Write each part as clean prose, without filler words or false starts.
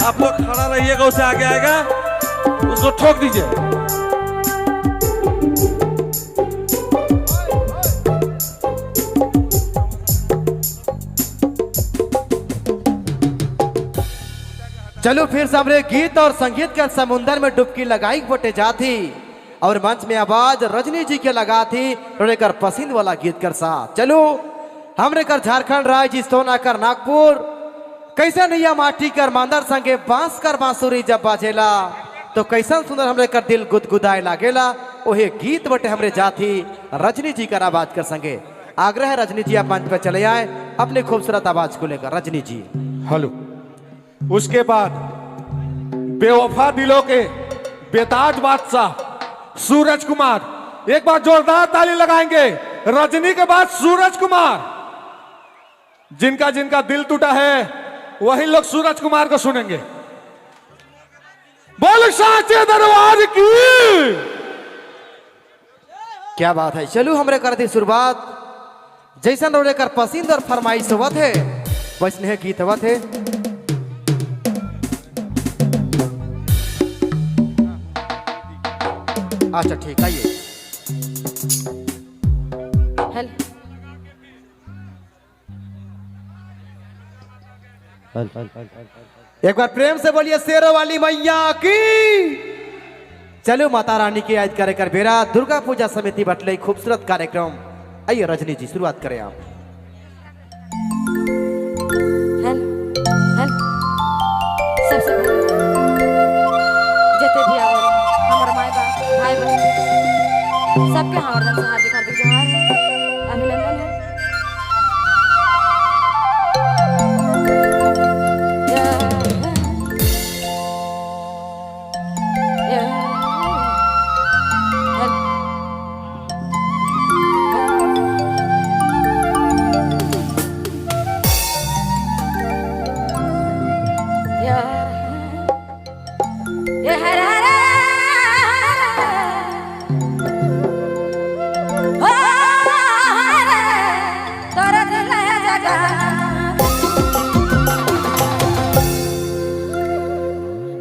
आप लोग खड़ा रहिएगा, उसे आगे आएगा उसको ठोक दीजिए। चलो फिर से हमने गीत और संगीत के समुंदर में डुबकी लगाई बटे जाती और मंच में आवाज रजनी जी के लगा थी रोने कर पसंद वाला गीत कर साथ। चलो हमरे कर झारखंड राज्य सोना कर नागपुर कैसा नैया माटी कर मांदर संगे बांस कर बांसुरी जब बाजेला तो कैसा सुंदर हमरे कर दिल गुदगुदाए लागेला। ओहे गीत बटे हमरे जाती रजनी जी कर आवाज कर संगे। आग्रह है रजनी जी आप मंच पे चले आए अपने खूबसूरत आवाज को लेकर। रजनी जी हेलो। उसके बाद बेवफा दिलों के बेताज बादशाह सूरज कुमार, एक बार जोरदार ताली लगाएंगे। रजनी के बाद सूरज कुमार, जिनका जिनका दिल टूटा है वही लोग सूरज कुमार को सुनेंगे। बोल साचे दरबार की। क्या बात है। चलो हमरे कर दी शुरुआत जैसा रोने कर पसंद और फरमाइश हुआ थे वैसने है गीत हुआ थे। अच्छा ठीक आइए। एक बार प्रेम से बोलिए शेरों वाली मैया की। चलो माता रानी की याद करे कर बेरा दुर्गा पूजा समिति बटले खूबसूरत कार्यक्रम। आइए रजनी जी शुरुआत करें आप। सबसे जितने भी आवर हमारे माए बाप भाई बहन सबके हार्दिक हार्दिक हार्दिक जोहार है, अभिनंदन है।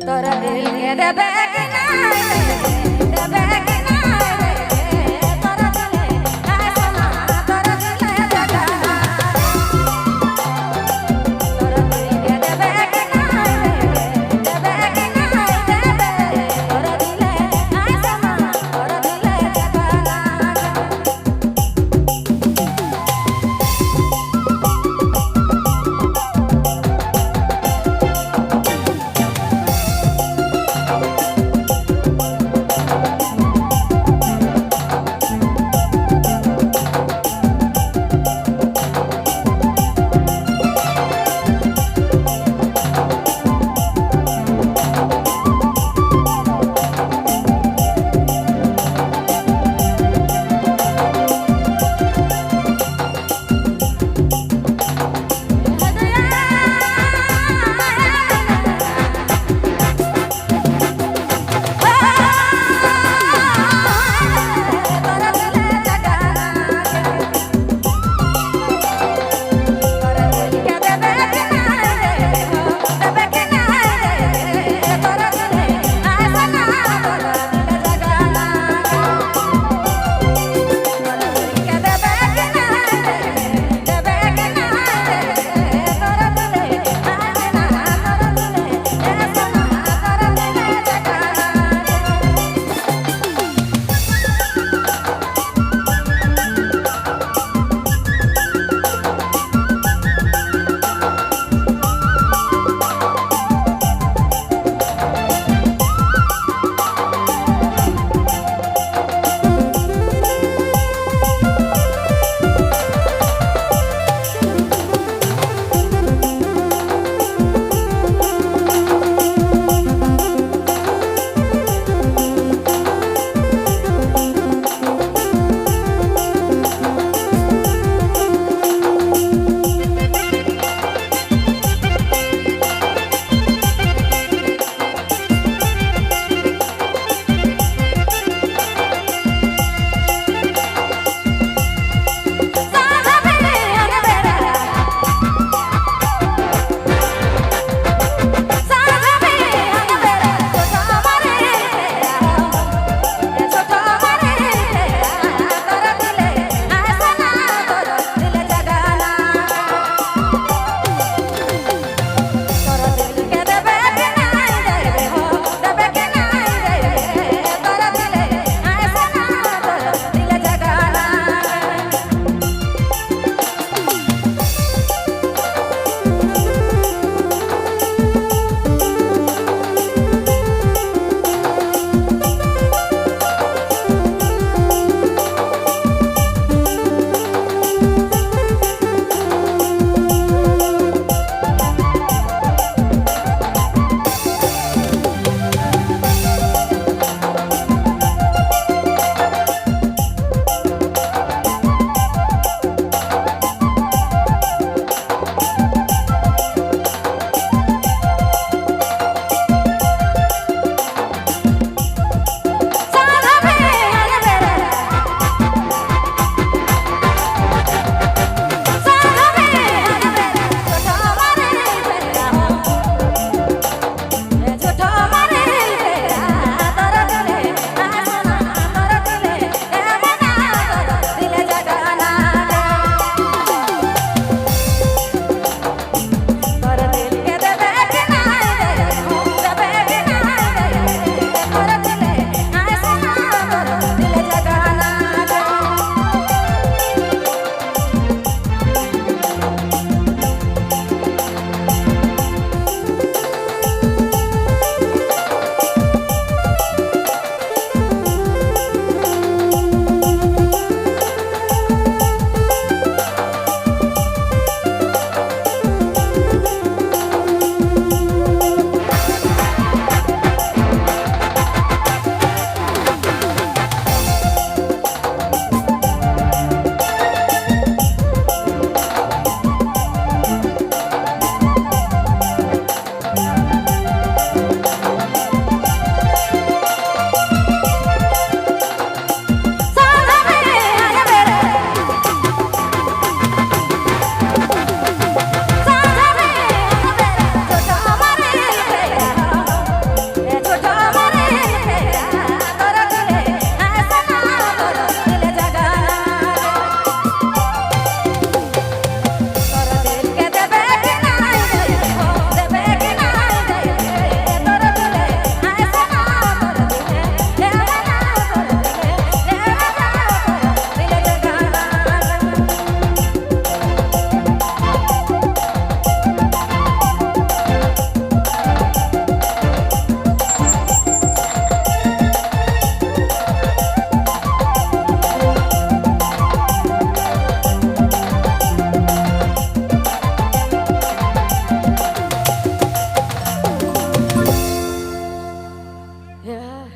तोरा दिल के दबे के ना